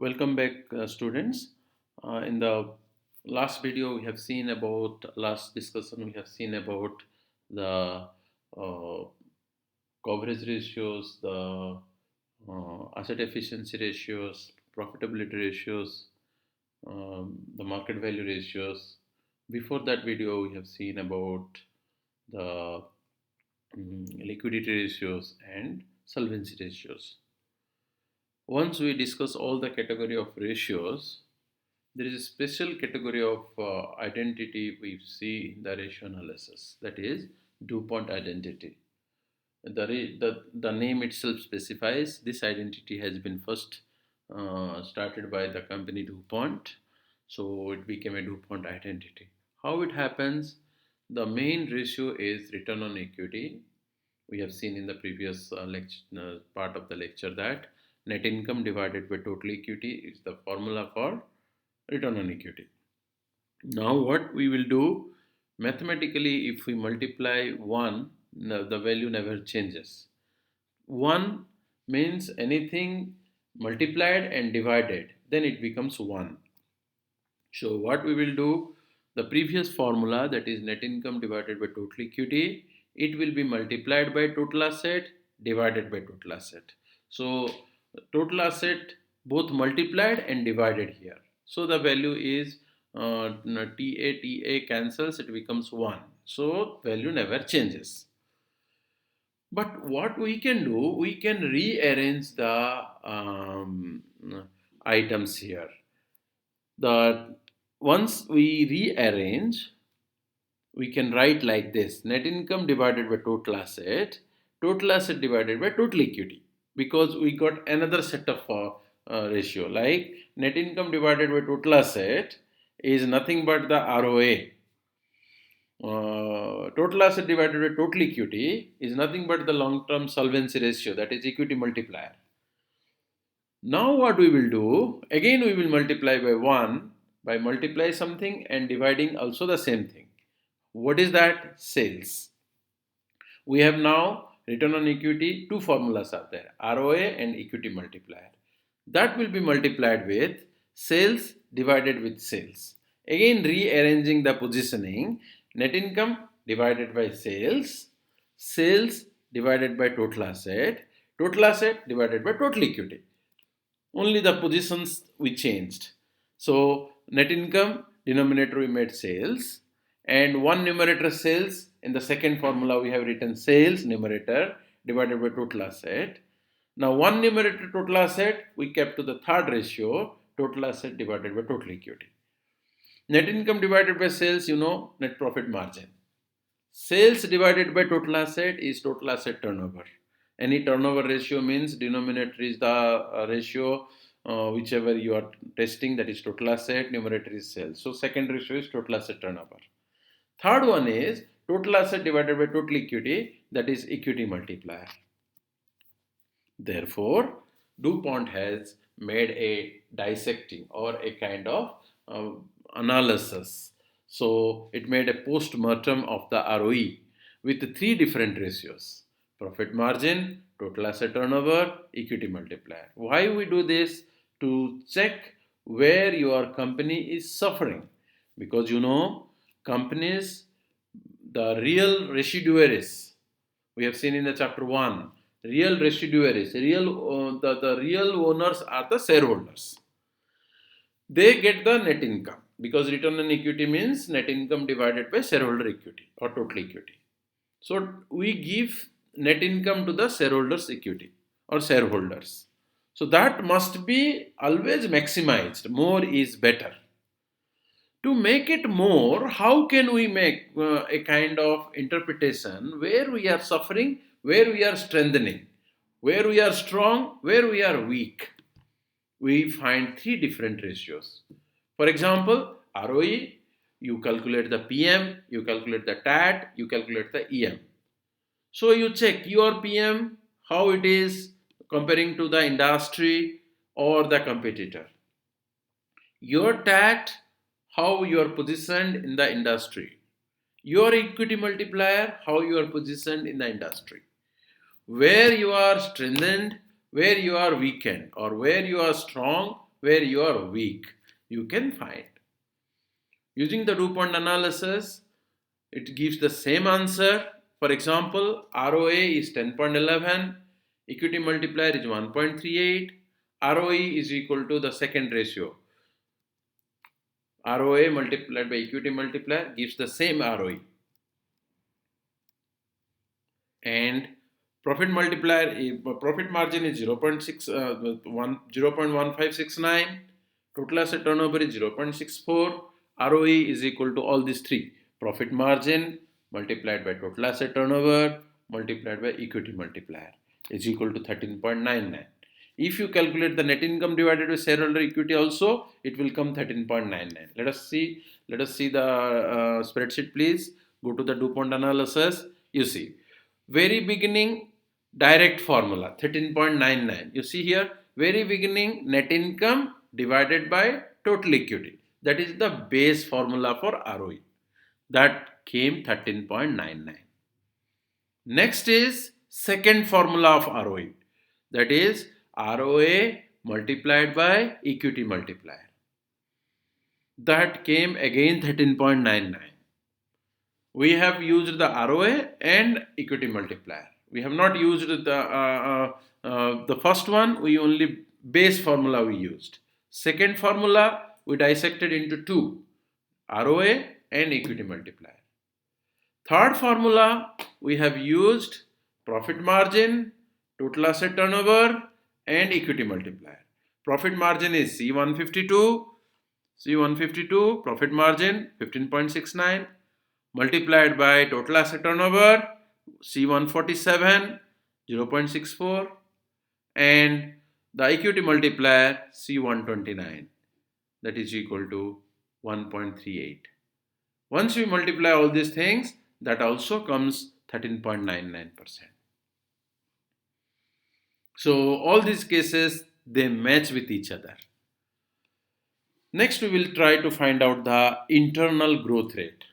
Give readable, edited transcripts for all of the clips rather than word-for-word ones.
Welcome back, students. In the last video, we have seen about last discussion. We have seen about the uh, coverage ratios, the asset efficiency ratios, profitability ratios, the market value ratios. Before that video, we have seen about the liquidity ratios and solvency ratios. Once we discuss all the category of ratios, there is a special category of identity we see in the ratio analysis, that is DuPont identity. The name itself specifies this identity has been first started by the company DuPont, so it became a DuPont identity. How it happens? The main ratio is return on equity. We have seen in the previous part of the lecture that net income divided by total equity is the formula for return on equity. Now what we will do, mathematically if we multiply 1, the value never changes. 1 means anything multiplied and divided, then it becomes 1. So what we will do, the previous formula, that is net income divided by total equity, it will be multiplied by total asset divided by total asset. So total asset both multiplied and divided here. So the value is TA cancels, it becomes 1. So value never changes. But what we can do, we can rearrange the items here. The once we rearrange, we can write like this: net income divided by total asset divided by total equity, because we got another set of ratio, like net income divided by total asset is nothing but the ROA. Total asset divided by total equity is nothing but the long-term solvency ratio, that is equity multiplier. Now what we will do, again we will multiply by 1, by multiply something and dividing also the same thing. What is that? Sales. We have now return on equity, two formulas are there, ROA and equity multiplier. That will be multiplied with sales divided with sales. Again rearranging the positioning, net income divided by sales, sales divided by total asset divided by total equity. Only the positions we changed. So net income, denominator we made sales, and one numerator sales. In the second formula we have written sales numerator divided by total asset. Now one numerator total asset we kept to the third ratio, total asset divided by total equity. Net income divided by sales, net profit margin. Sales divided by total asset is total asset turnover. Any turnover ratio means denominator is the ratio whichever you are testing, that is total asset, numerator is sales. So second ratio is total asset turnover. Third one is total asset divided by total equity, that is equity multiplier. Therefore, DuPont has made a dissecting or a kind of analysis. So it made a post-mortem of the ROE with three different ratios: profit margin, total asset turnover, equity multiplier. Why we do this? To check where your company is suffering. Because companies, the real residuaries, we have seen in the chapter 1, real residuaries, the real owners are the shareholders. They get the net income, because return on equity means net income divided by shareholder equity or total equity. So we give net income to the shareholders equity or shareholders. So that must be always maximized. More is better. To make it more, how can we make a kind of interpretation where we are suffering, where we are strengthening, where we are strong, where we are weak? We find three different ratios. For example, ROE, you calculate the PM, you calculate the TAT, you calculate the EM. So you check your PM, how it is comparing to the industry or the competitor. Your TAT, how you are positioned in the industry. Your equity multiplier, how you are positioned in the industry. Where you are strengthened, where you are weakened, or where you are strong, where you are weak, you can find. Using the DuPont analysis, it gives the same answer. For example, ROA is 10.11, equity multiplier is 1.38, ROE is equal to the second ratio. ROA multiplied by equity multiplier gives the same ROE. And profit multiplier, profit margin is 0.1569, total asset turnover is 0.64, ROE is equal to all these three: profit margin multiplied by total asset turnover multiplied by equity multiplier is equal to 13.99. If you calculate the net income divided by shareholder equity also, it will come 13.99. Let us see the spreadsheet, please. Go to the DuPont analysis. You see, very beginning direct formula 13.99. You see here, very beginning net income divided by total equity. That is the base formula for ROE. That came 13.99. Next is second formula of ROE. That is ROA multiplied by equity multiplier. That came again 13.99. We have used the ROA and equity multiplier. We have not used the first one. We only base formula we used. Second formula we dissected into two: ROA and equity multiplier. Third formula we have used profit margin, total asset turnover, and equity multiplier. Profit margin is C152. Profit margin 15.69 multiplied by total asset turnover C147 0.64, and the equity multiplier C129, that is equal to 1.38. Once we multiply all these things, that also comes 13.99%. So all these cases, they match with each other. Next, we will try to find out the internal growth rate.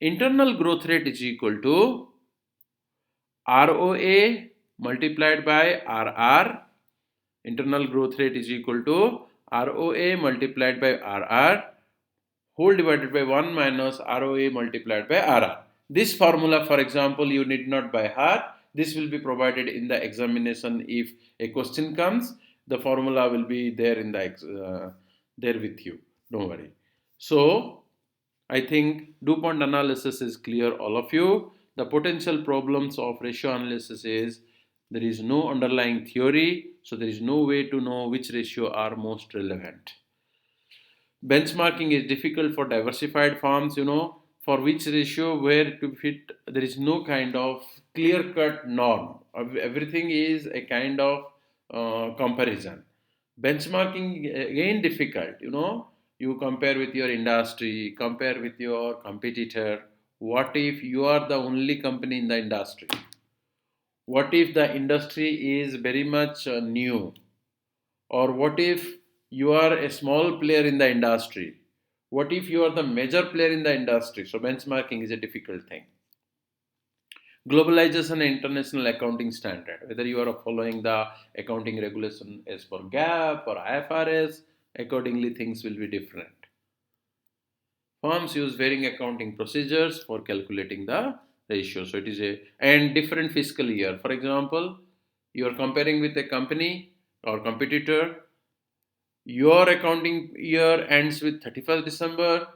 Internal growth rate is equal to ROA multiplied by RR. Internal growth rate is equal to ROA multiplied by RR whole divided by 1 minus ROA multiplied by RR. This formula, for example, you need not by heart. This will be provided in the examination. If a question comes, the formula will be there in the there with you. Don't worry. So I think DuPont analysis is clear, all of you. The potential problems of ratio analysis is there is no underlying theory, so there is no way to know which ratio are most relevant. Benchmarking is difficult for diversified firms, for which ratio where to fit. There is no kind of clear-cut norm. Everything is a kind of comparison. Benchmarking again difficult, You compare with your industry, compare with your competitor. What if you are the only company in the industry? What if the industry is very much new? Or what if you are a small player in the industry? What if you are the major player in the industry? So benchmarking is a difficult thing. Globalization and international accounting standard. Whether you are following the accounting regulation as per GAAP or IFRS, accordingly things will be different. Firms use varying accounting procedures for calculating the ratio. So it is and different fiscal year. For example, you are comparing with a company or competitor. Your accounting year ends with 31st December.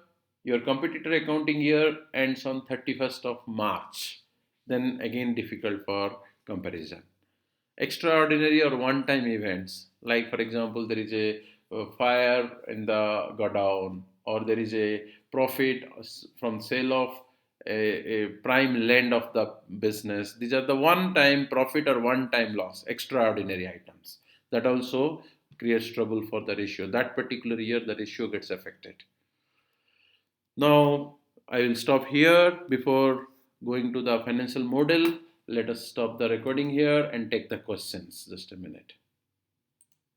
Your competitor accounting year ends on 31st of March. Then again difficult for comparison. Extraordinary or one-time events, like for example there is a fire in the godown, or there is a profit from sale of a prime land of the business. These are the one-time profit or one-time loss, extraordinary items. That also creates trouble for the ratio. That particular year the ratio gets affected. Now I will stop here before going to the financial model. Let us stop the recording here and take the questions. Just a minute.